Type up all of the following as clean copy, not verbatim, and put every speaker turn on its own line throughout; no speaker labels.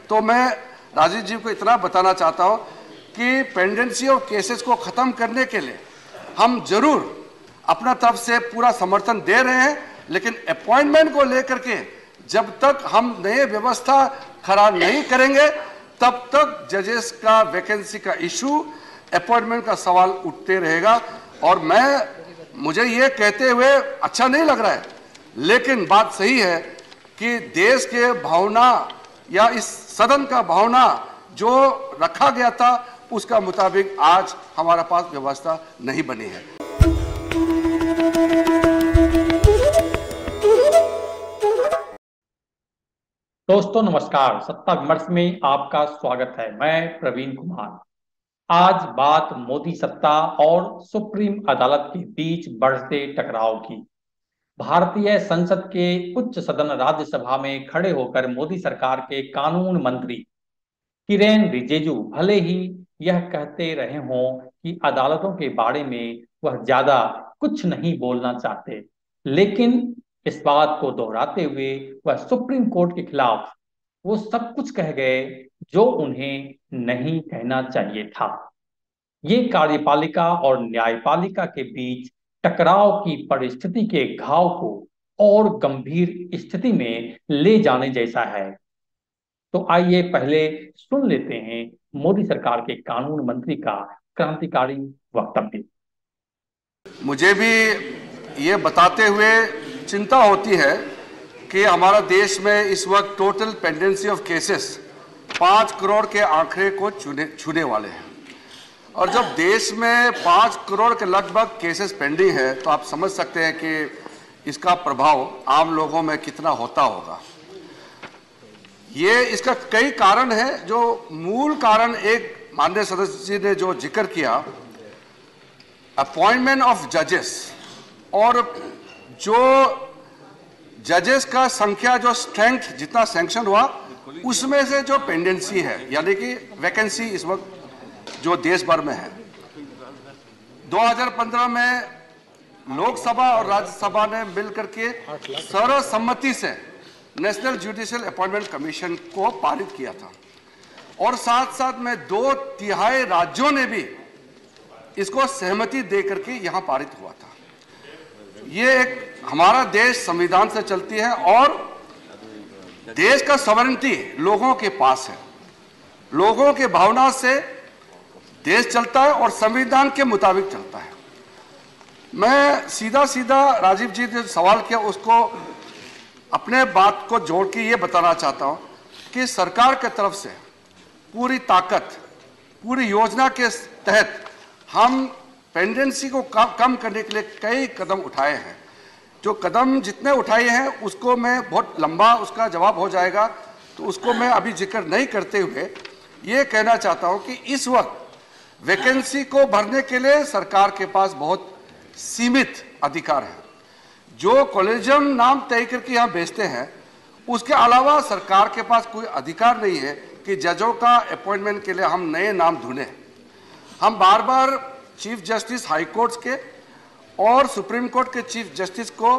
तो मैं राजीव जी को इतना बताना चाहता हूं कि पेंडेंसी ऑफ केसेस को खत्म करने के लिए हम जरूर अपना तरफ से पूरा समर्थन दे रहे हैं, लेकिन अपॉइंटमेंट को लेकर के जब तक हम नए व्यवस्था खड़ा नहीं करेंगे तब तक जजेस का वैकेंसी का इशू, अपॉइंटमेंट का सवाल उठते रहेगा। और मुझे ये कहते हुए अच्छा नहीं लग रहा है, लेकिन बात सही है कि देश के भावना या इस सदन का भावना जो रखा गया था उसका मुताबिक आज हमारा पास व्यवस्था नहीं बनी है।
दोस्तों नमस्कार, सत्ता विमर्श में आपका स्वागत है। मैं प्रवीण कुमार। आज बात मोदी सत्ता और सुप्रीम अदालत के बीच बढ़ते टकराव की। भारतीय संसद के उच्च सदन राज्यसभा में खड़े होकर मोदी सरकार के कानून मंत्री किरेन रिजिजू भले ही यह कहते रहे हों कि अदालतों के बारे में वह ज्यादा कुछ नहीं बोलना चाहते, लेकिन इस बात को दोहराते हुए वह सुप्रीम कोर्ट के खिलाफ वो सब कुछ कह गए जो उन्हें नहीं कहना चाहिए था। ये कार्यपालिका और न्यायपालिका के बीच टकराव की परिस्थिति के घाव को और गंभीर स्थिति में ले जाने जैसा है। तो आइए पहले सुन लेते हैं मोदी सरकार के कानून मंत्री का क्रांतिकारी वक्तव्य।
मुझे भी ये बताते हुए चिंता होती है कि हमारा देश में इस वक्त total pendency of cases 5 crore के आंकड़े को छूने वाले हैं। और जब देश में 5 करोड़ के लगभग केसेस पेंडिंग है तो आप समझ सकते हैं कि इसका प्रभाव आम लोगों में कितना होता होगा। ये इसका कई कारण है। जो मूल कारण एक माननीय सदस्य जी ने जो जिक्र किया, अपॉइंटमेंट ऑफ जजेस, और जो जजेस का संख्या जो स्ट्रेंथ जितना सैंक्शन हुआ उसमें से जो पेंडेंसी है, यानी कि वैकेंसी इस वक्त जो देश भर में है। 2015 में लोकसभा और राज्यसभा ने मिलकर के सर्वसम्मति से नेशनल जुडिशियल अपॉइंटमेंट कमीशन को पारित किया था, और साथ साथ में 2/3 राज्यों ने भी इसको सहमति देकर के यहां पारित हुआ था। ये एक हमारा देश संविधान से चलती है और देश का सॉवरेनिटी लोगों के पास है। लोगों के भावना से देश चलता है और संविधान के मुताबिक चलता है। मैं सीधा सीधा राजीव जी ने सवाल किया उसको अपने बात को जोड़ के ये बताना चाहता हूं कि सरकार की तरफ से पूरी ताकत, पूरी योजना के तहत हम पेंडेंसी को कम करने के लिए कई कदम उठाए हैं। जो कदम जितने उठाए हैं उसको मैं बहुत लंबा उसका जवाब हो जाएगा, तो उसको मैं अभी जिक्र नहीं करते हुए ये कहना चाहता हूं कि इस वक्त वैकेंसी को भरने के लिए सरकार के पास बहुत सीमित अधिकार है। जो कॉलेजियम नाम तय करके यहाँ भेजते हैं उसके अलावा सरकार के पास कोई अधिकार नहीं है कि जजों का अपॉइंटमेंट के लिए हम नए नाम ढूंढें। हम बार बार चीफ जस्टिस हाई कोर्ट के और सुप्रीम कोर्ट के चीफ जस्टिस को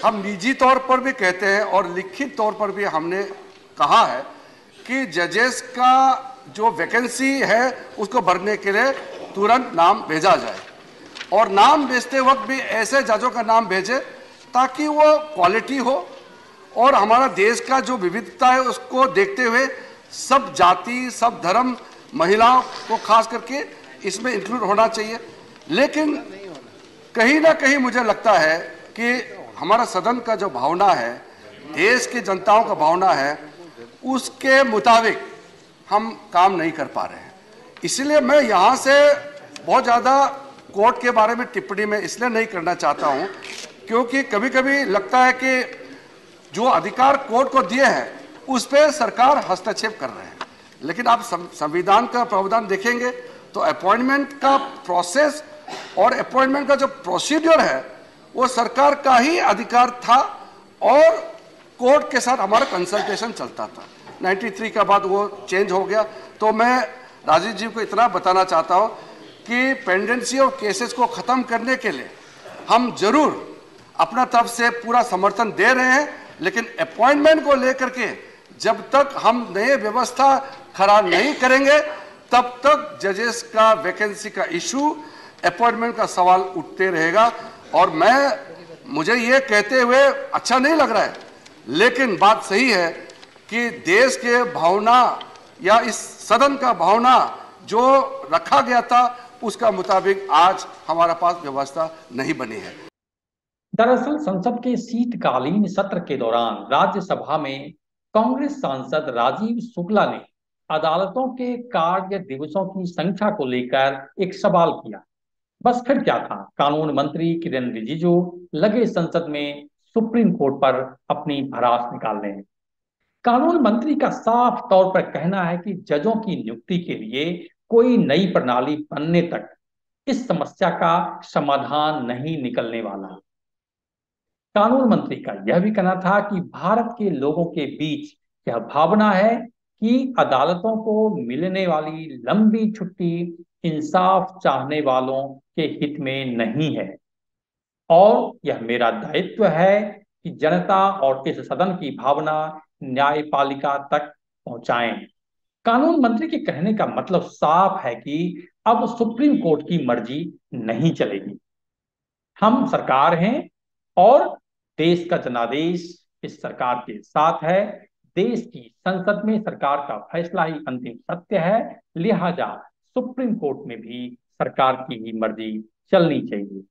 हम निजी तौर पर भी कहते हैं और लिखित तौर पर भी हमने कहा है कि जजेस का जो वैकेंसी है उसको भरने के लिए तुरंत नाम भेजा जाए, और नाम भेजते वक्त भी ऐसे जजों का नाम भेजे ताकि वो क्वालिटी हो, और हमारा देश का जो विविधता है उसको देखते हुए सब जाति, सब धर्म, महिलाओं को खास करके इसमें इंक्लूड होना चाहिए। लेकिन कहीं ना कहीं मुझे लगता है कि हमारा सदन का जो भावना है, देश की जनताओं का भावना है, उसके मुताबिक हम काम नहीं कर पा रहे हैं। इसलिए मैं यहाँ से बहुत ज़्यादा कोर्ट के बारे में टिप्पणी में इसलिए नहीं करना चाहता हूँ क्योंकि कभी कभी लगता है कि जो अधिकार कोर्ट को दिए हैं उस पर सरकार हस्तक्षेप कर रहे हैं। लेकिन आप संविधान का प्रावधान देखेंगे तो अपॉइंटमेंट का प्रोसेस और अपॉइंटमेंट का जो प्रोसीड्यूर है वो सरकार का ही अधिकार था, और कोर्ट के साथ हमारा कंसल्टेशन चलता था। 93 के बाद वो चेंज हो गया। तो मैं राजीव जी को इतना बताना चाहता हूँ कि पेंडेंसी ऑफ केसेस को ख़त्म करने के लिए हम जरूर अपना तरफ से पूरा समर्थन दे रहे हैं, लेकिन अपॉइंटमेंट को लेकर के जब तक हम नए व्यवस्था खड़ा नहीं करेंगे तब तक जजेस का वैकेंसी का इशू, अपॉइंटमेंट का सवाल उठते रहेगा। और मुझे ये कहते हुए अच्छा नहीं लग रहा है, लेकिन बात सही है कि देश के भावना या इस सदन का भावना जो रखा गया था उसका मुताबिक आज हमारा पास व्यवस्था नहीं बनी है।
दरअसल संसद के शीतकालीन सत्र के दौरान राज्यसभा में कांग्रेस सांसद राजीव शुक्ला ने अदालतों के कार्य दिवसों की संख्या को लेकर एक सवाल किया। बस फिर क्या था, कानून मंत्री किरेन रिजिजू लगे संसद में सुप्रीम कोर्ट पर अपनी भड़ास निकालने। कानून मंत्री का साफ तौर पर कहना है कि जजों की नियुक्ति के लिए कोई नई प्रणाली बनने तक इस समस्या का समाधान नहीं निकलने वाला। कानून मंत्री का यह भी कहना था कि भारत के लोगों के बीच यह भावना है कि अदालतों को मिलने वाली लंबी छुट्टी इंसाफ चाहने वालों के हित में नहीं है और यह मेरा दायित्व है कि जनता और इस सदन की भावना न्यायपालिका तक पहुंचाएं। कानून मंत्री के कहने का मतलब साफ है कि अब सुप्रीम कोर्ट की मर्जी नहीं चलेगी। हम सरकार हैं और देश का जनादेश इस सरकार के साथ है। देश की संसद में सरकार का फैसला ही अंतिम सत्य है, लिहाजा सुप्रीम कोर्ट में भी सरकार की ही मर्जी चलनी चाहिए।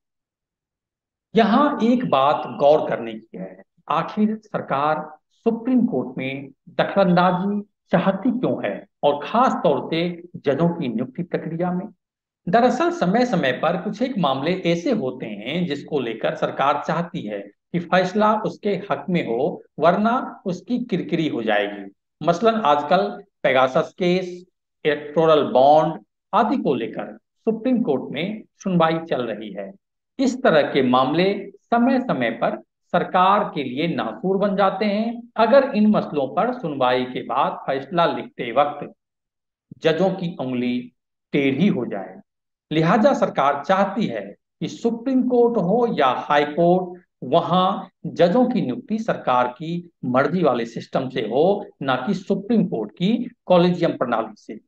यहां एक बात गौर करने की है, आखिर सरकार सुप्रीम कोर्ट में दखलंदाजी चाहती क्यों है और खास तौर से जजों की नियुक्ति प्रक्रिया में। दरअसल समय समय पर कुछ एक मामले ऐसे होते हैं जिसको लेकर सरकार चाहती है कि फैसला उसके हक में हो, वरना उसकी किरकिरी हो जाएगी। मसलन आजकल पेगासस केस, इलेक्टोरल बॉन्ड आदि को लेकर सुप्रीम कोर्ट में सुनवाई चल रही है। इस तरह के मामले समय समय पर सरकार के लिए नासूर बन जाते हैं अगर इन मसलों पर सुनवाई के बाद फैसला लिखते वक्त जजों की उंगली टेढ़ी हो जाए। लिहाजा सरकार चाहती है कि सुप्रीम कोर्ट हो या हाई कोर्ट, वहां जजों की नियुक्ति सरकार की मर्जी वाले सिस्टम से हो, ना कि सुप्रीम कोर्ट की कॉलेजियम प्रणाली से।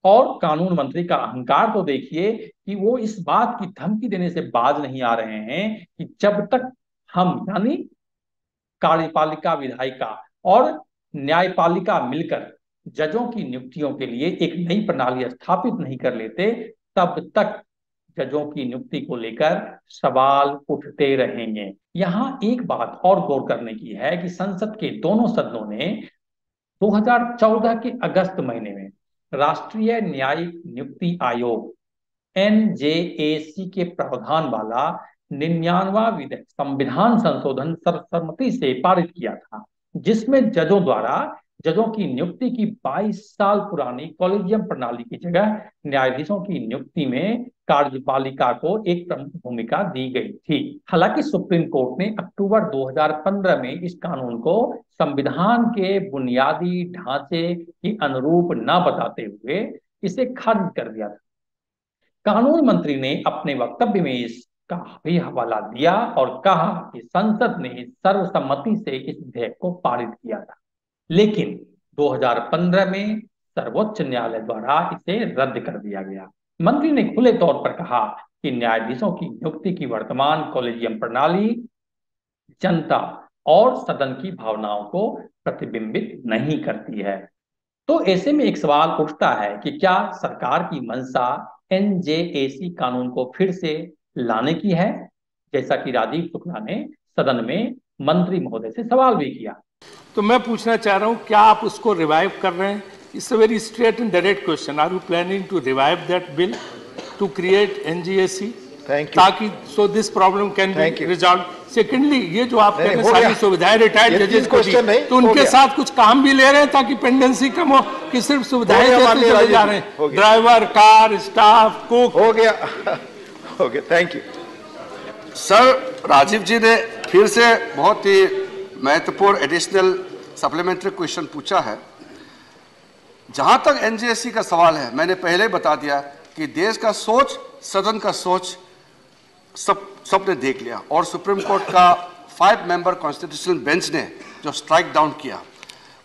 और कानून मंत्री का अहंकार तो देखिए कि वो इस बात की धमकी देने से बाज नहीं आ रहे हैं कि जब तक हम यानी कार्यपालिका, विधायिका और न्यायपालिका मिलकर जजों की नियुक्तियों के लिए एक नई प्रणाली स्थापित नहीं कर लेते, तब तक जजों की नियुक्ति को लेकर सवाल उठते रहेंगे। यहां एक बात और गौर करने की है कि संसद के दोनों सदनों ने 2014 के अगस्त महीने में राष्ट्रीय न्यायिक नियुक्ति आयोग NJAC के प्रावधान वाला 99वां विधेयक संविधान संशोधन सर्वसम्मति से पारित किया था, जिसमें जजों द्वारा जजों की नियुक्ति की 22 साल पुरानी कॉलेजियम प्रणाली की जगह न्यायाधीशों की नियुक्ति में कार्यपालिका को एक प्रमुख भूमिका दी गई थी। हालांकि सुप्रीम कोर्ट ने अक्टूबर 2015 में इस कानून को संविधान के बुनियादी ढांचे के अनुरूप न बताते हुए इसे खारिज कर दिया था। कानून मंत्री ने अपने वक्तव्य में इसका भी हवाला दिया और कहा कि संसद ने सर्वसम्मति से इस विधेयक को पारित किया था, लेकिन 2015 में सर्वोच्च न्यायालय द्वारा इसे रद्द कर दिया गया। मंत्री ने खुले तौर पर कहा कि न्यायाधीशों की नियुक्ति की वर्तमान कॉलेजियम प्रणाली जनता और सदन की भावनाओं को प्रतिबिंबित नहीं करती है। तो ऐसे में एक सवाल उठता है कि क्या सरकार की मंशा NJAC कानून को फिर से लाने की है, जैसा कि राजीव शुक्ला ने सदन में मंत्री महोदय से सवाल भी किया।
तो मैं पूछना चाह रहा हूं, क्या आप उसको रिवाइव कर रहे हैं? It's a very straight and direct question. Are you planning to revive that bill to create NJAC ताकि so this problem can be resolve? Secondly, ये जो आप कह रहे हैं सारी सुविधाएं रिटायर्ड जजेस को दी, तो उनके साथ कुछ काम भी ले रहे हैं ताकि पेंडेंसी कम हो कि सिर्फ सुविधाएं देते चले जा रहे हैं? Driver, car, staff, cook.
हो गया, थैंक यू
सर। राजीव जी ने फिर से बहुत ही महत्वपूर्ण एडिशनल सप्लीमेंट्री क्वेश्चन पूछा है। जहां तक NJAC का सवाल है, मैंने पहले बता दिया कि देश का सोच, सदन का सोच सबने देख लिया और सुप्रीम कोर्ट का 5 मेंबर कॉन्स्टिट्यूशनल बेंच ने जो स्ट्राइक डाउन किया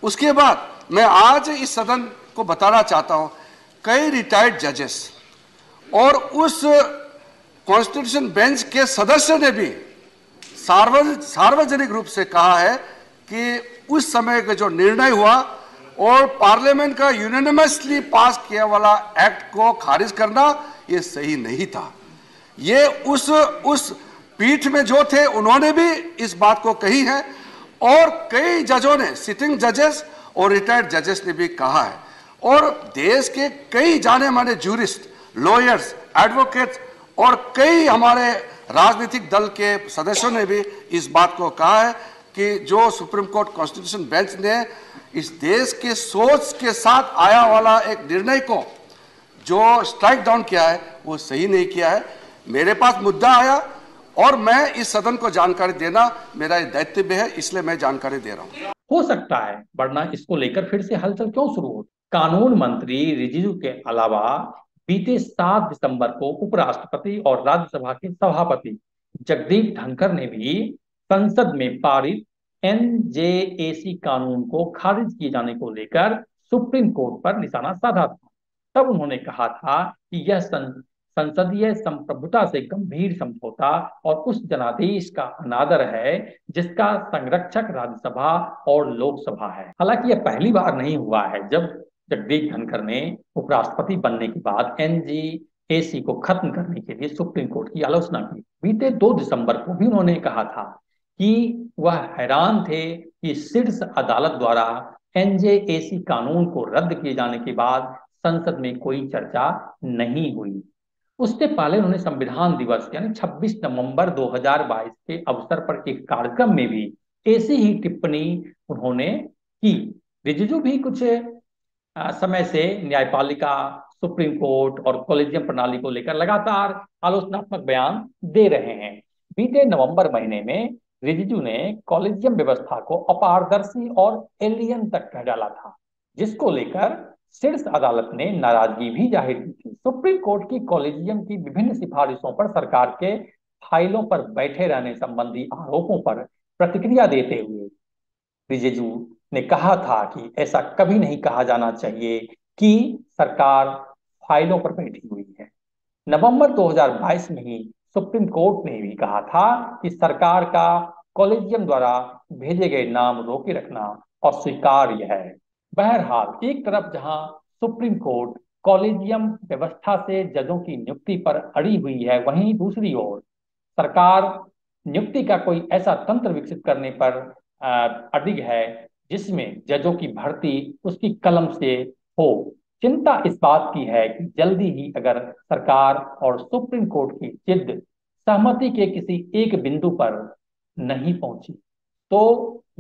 उसके बाद मैं आज इस सदन को बताना चाहता हूं, कई रिटायर्ड जजेस और उस कॉन्स्टिट्यूशन बेंच के सदस्य ने भी सार्वजनिक रूप से कहा है कि उस समय का जो निर्णय हुआ और पार्लियामेंट का यूनानिमसली पास किया वाला एक्ट को खारिज करना ये सही नहीं था। ये उस पीठ में जो थे उन्होंने भी इस बात को कही है और कई जजों ने, सिटिंग जजेस और रिटायर्ड जजेस ने भी कहा है और देश के कई जाने माने जूरिस्ट, लॉयर्स, एडवोकेट्स और कई हमारे राजनीतिक दल के सदस्यों ने भी इस बात को कहा है कि जो सुप्रीम कोर्ट कॉन्स्टिट्यूशन बेंच ने इस देश के सोच के साथ आया वाला एक निर्णय को जो स्ट्राइक डाउन किया है वो सही नहीं किया है। मेरे पास मुद्दा आया और मैं इस सदन को जानकारी देना मेरा दायित्व है, इसलिए मैं जानकारी दे रहा हूं।
हो सकता है, वरना इसको लेकर फिर से हलचल क्यों शुरू हो। कानून मंत्री रिजिजू के अलावा बीते 7 दिसंबर को उपराष्ट्रपति और राज्यसभा के सभापति जगदीप धनखड़ ने भी संसद में पारित एनजेएसी कानून को खारिज किए जाने को लेकर सुप्रीम कोर्ट पर निशाना साधा था। तब उन्होंने कहा था कि यह संसदीय संप्रभुता से गंभीर समझौता और उस जनादेश का अनादर है जिसका संरक्षक राज्यसभा और लोकसभा है। हालांकि यह पहली बार नहीं हुआ है जब जगदीप धनखड़ ने उपराष्ट्रपति बनने के बाद एनजेएसी को खत्म करने के लिए सुप्रीम कोर्ट की आलोचना की। बीते 2 दिसंबर को भी उन्होंने कहा था कि वह हैरान थे कि शीर्ष अदालत द्वारा एनजेएसी कानून को रद्द किए जाने के बाद संसद में कोई चर्चा नहीं हुई। उससे पहले उन्होंने संविधान दिवस यानी 26 नवंबर 2022 के अवसर पर एक कार्यक्रम में भी ऐसी ही टिप्पणी उन्होंने की। रिजिजू भी कुछ समय से न्यायपालिका, सुप्रीम कोर्ट और कॉलेजियम प्रणाली को लेकर लगातार आलोचनात्मक बयान दे रहे हैं। बीते नवंबर महीने में रिजिजू ने कॉलेजियम व्यवस्था को अपारदर्शी और एलियन तक कह डाला था, जिसको लेकर शीर्ष अदालत ने नाराजगी भी जाहिर की थी। सुप्रीम कोर्ट की कॉलेजियम की विभिन्न सिफारिशों पर सरकार के फाइलों पर बैठे रहने संबंधी आरोपों पर प्रतिक्रिया देते हुए रिजिजू ने कहा था कि ऐसा कभी नहीं कहा जाना चाहिए कि सरकार फाइलों पर बैठी हुई है। नवंबर 2022 में ही सुप्रीम कोर्ट ने भी कहा था कि सरकार का कॉलेजियम द्वारा भेजे गए नाम रोके रखना अस्वीकार्य है। बहरहाल, एक तरफ जहां सुप्रीम कोर्ट कॉलेजियम व्यवस्था से जजों की नियुक्ति पर अड़ी हुई है, वहीं दूसरी ओर सरकार नियुक्ति का कोई ऐसा तंत्र विकसित करने पर अडिग है जिसमें जजों की भर्ती उसकी कलम से हो। चिंता इस बात की है कि जल्दी ही अगर सरकार और सुप्रीम कोर्ट की जिद सहमति के किसी एक बिंदु पर नहीं पहुंची तो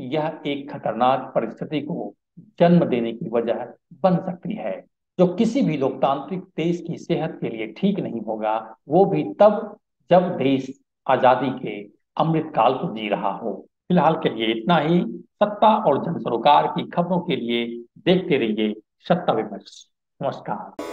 यह एक खतरनाक परिस्थिति को जन्म देने की वजह बन सकती है, जो किसी भी लोकतांत्रिक देश की सेहत के लिए ठीक नहीं होगा, वो भी तब जब देश आजादी के अमृत काल को जी रहा हो। फिलहाल के लिए इतना ही। सत्ता और जन सरोकार की खबरों के लिए देखते रहिए सत्ता विमर्श। नमस्कार।